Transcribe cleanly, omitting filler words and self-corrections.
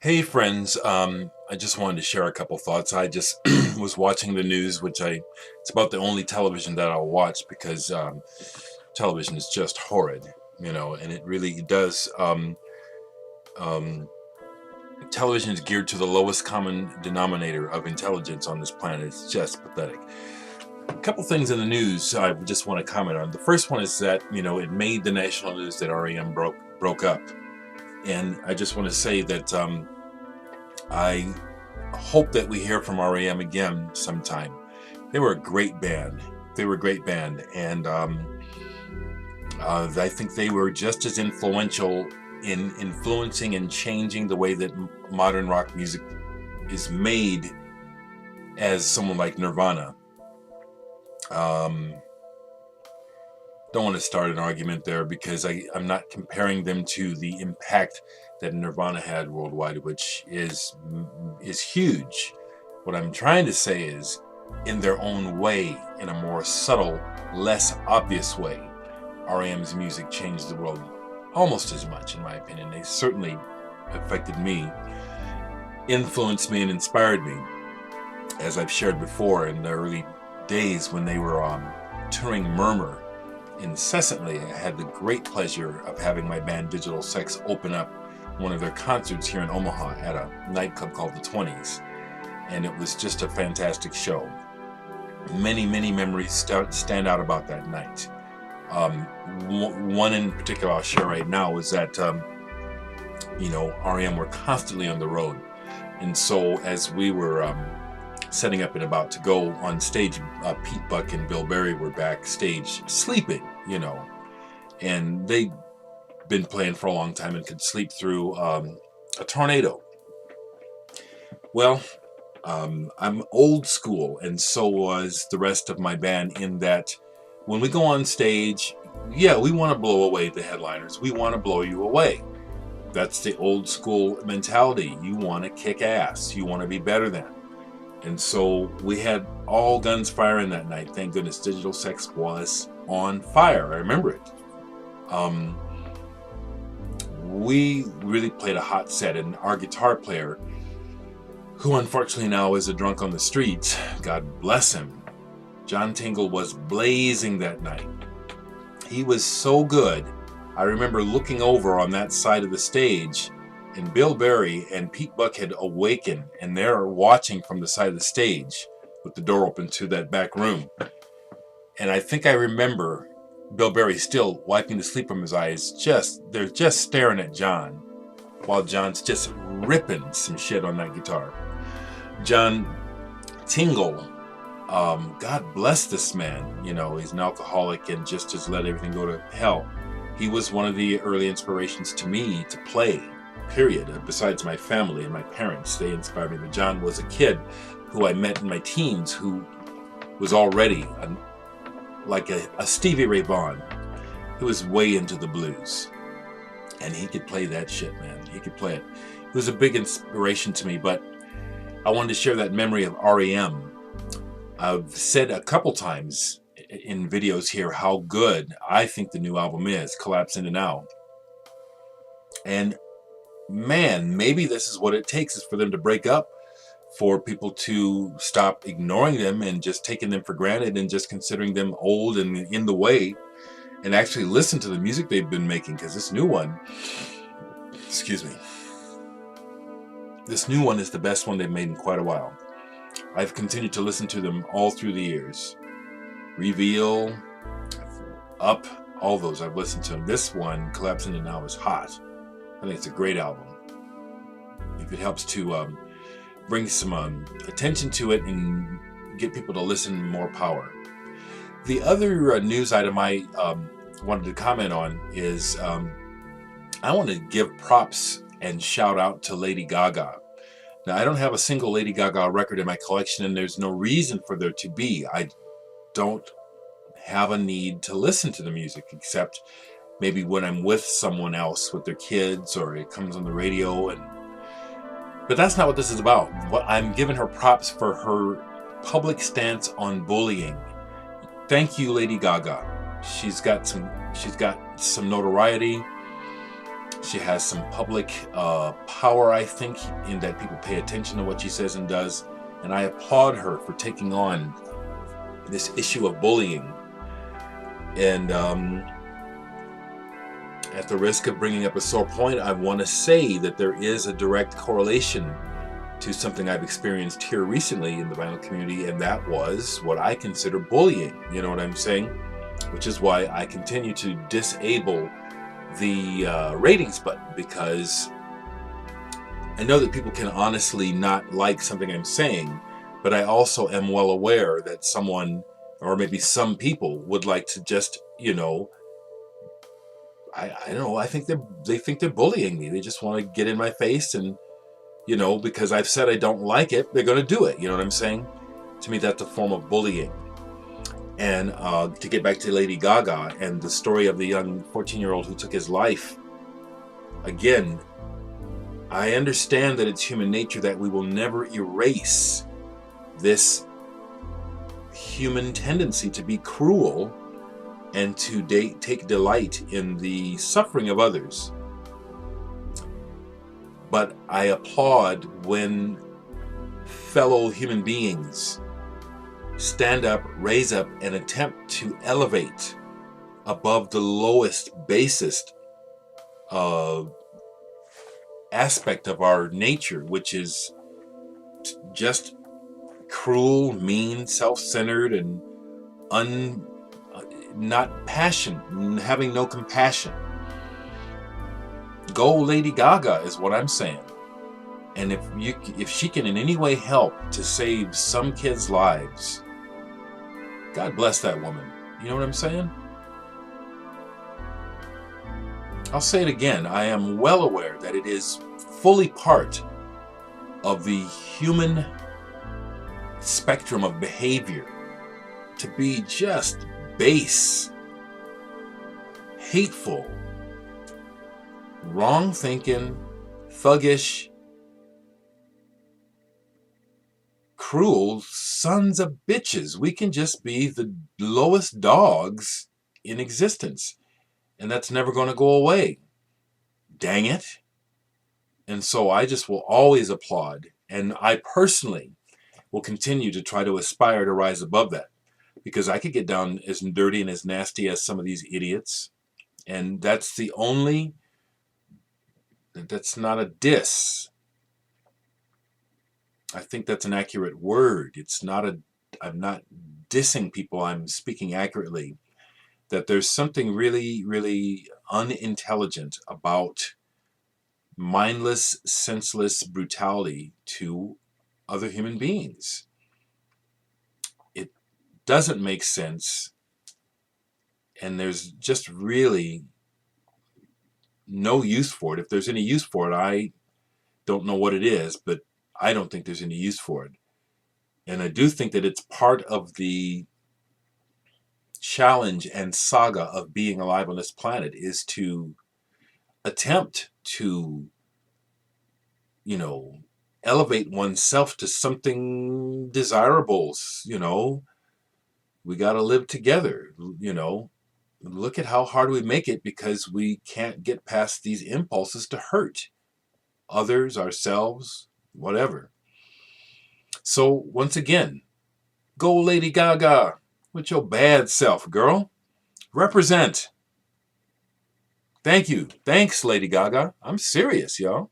Hey friends, I just wanted to share a couple thoughts. I just was watching the news, it's about the only television that I'll watch because television is just horrid, and it really does. Um, Television is geared to the lowest common denominator of intelligence on this planet. It's just pathetic. A couple things in the news I just want to comment on. The first one is that it made the national news that REM broke up, and I just want to say that I hope that we hear from REM again sometime. They were a great band. And I think they were just as influential in influencing and changing the way that modern rock music is made as someone like Nirvana. Don't want to start an argument there because I'm not comparing them to the impact that Nirvana had worldwide, which is huge. What I'm trying to say is, in their own way, in a more subtle, less obvious way, REM's music changed the world almost as much, in my opinion. They certainly affected me, influenced me, and inspired me, as I've shared before in the early days when they were touring Murmur incessantly. I had the great pleasure of having my band Digital Sex open up one of their concerts here in Omaha at a nightclub called the 20s, and it was just a fantastic show. Many memories stand out about that night. One in particular I'll share right now is that REM were constantly on the road, and so as we were setting up and about to go on stage, Pete Buck and Bill Berry were backstage sleeping, and they'd been playing for a long time and could sleep through a tornado. Well, I'm old school, and so was the rest of my band, in that when we go on stage, yeah, we want to blow away the headliners. We want to blow you away. That's the old school mentality. You want to kick ass. You want to be better than. And so we had all guns firing that night. Thank goodness Digital Sex was on fire. I remember it. We really played a hot set, and our guitar player, who unfortunately now is a drunk on the streets, God bless him, John Tingle, was blazing that night. He was so good. I remember looking over on that side of the stage, and Bill Berry and Pete Buck had awakened, and they're watching from the side of the stage with the door open to that back room. And I think I remember Bill Berry still wiping the sleep from his eyes. They're just staring at John, while John's just ripping some shit on that guitar. John Tingle, God bless this man. He's an alcoholic and just has let everything go to hell. He was one of the early inspirations to me to play. Period. Besides my family and my parents, they inspired me. But John was a kid who I met in my teens who was already like a Stevie Ray Vaughan. He was way into the blues, and he could play that shit, man. He could play it. It was a big inspiration to me. But I wanted to share that memory of REM. I've said a couple times in videos here how good I think the new album is, Collapse Into Now. And man, maybe this is what it takes, is for them to break up, for people to stop ignoring them and just taking them for granted and just considering them old and in the way, and actually listen to the music they've been making. Because this new one is the best one they've made in quite a while. I've continued to listen to them all through the years. Reveal, Up, all those I've listened to them. This one, Collapse Into Now, is hot. I think it's a great album. If it helps to bring some attention to it and get people to listen, more power. The other news item I wanted to comment on is I want to give props and shout out to Lady Gaga. Now, I don't have a single Lady Gaga record in my collection, and there's no reason for there to be. I don't have a need to listen to the music, except maybe when I'm with someone else, with their kids, or it comes on the radio. But that's not what this is about. I'm giving her props for her public stance on bullying. Thank you, Lady Gaga. She's got some notoriety. She has some public power, I think, in that people pay attention to what she says and does. And I applaud her for taking on this issue of bullying. And at the risk of bringing up a sore point, I want to say that there is a direct correlation to something I've experienced here recently in the vinyl community, and that was what I consider bullying. You know what I'm saying? Which is why I continue to disable the ratings button, because I know that people can honestly not like something I'm saying, but I also am well aware that someone, or maybe some people, would like to just, you know, I don't know, I think they think they're bullying me. They just want to get in my face, and, you know, because I've said I don't like it, they're going to do it. You know what I'm saying? To me, that's a form of bullying. And to get back to Lady Gaga and the story of the young 14-year-old who took his life, again, I understand that it's human nature that we will never erase this human tendency to be cruel and to take delight in the suffering of others. But I applaud when fellow human beings stand up, raise up, and attempt to elevate above the lowest, basest aspect of our nature, which is just cruel, mean, self-centered, and not passion, having no compassion. Go Lady Gaga is what I'm saying. And if she can in any way help to save some kids' lives, God bless that woman. You know what I'm saying? I'll say it again. I am well aware that it is fully part of the human spectrum of behavior to be just base, hateful, wrong thinking, thuggish, cruel sons of bitches. We can just be the lowest dogs in existence, and that's never going to go away. Dang it. And so I just will always applaud, and I personally will continue to try to aspire to rise above that, because I could get down as dirty and as nasty as some of these idiots, and that's not a diss. I think that's an accurate word. I'm not dissing people, I'm speaking accurately. That there's something really, really unintelligent about mindless, senseless brutality to other human beings. It doesn't make sense, and there's just really no use for it. If there's any use for it, I don't know what it is, but I don't think there's any use for it. And I do think that it's part of the challenge and saga of being alive on this planet, is to attempt to, you know, elevate oneself to something desirable. You know, we got to live together. You know, look at how hard we make it because we can't get past these impulses to hurt others, ourselves, whatever. So once again, go Lady Gaga with your bad self, girl. Represent. Thank you. Thanks, Lady Gaga. I'm serious, y'all.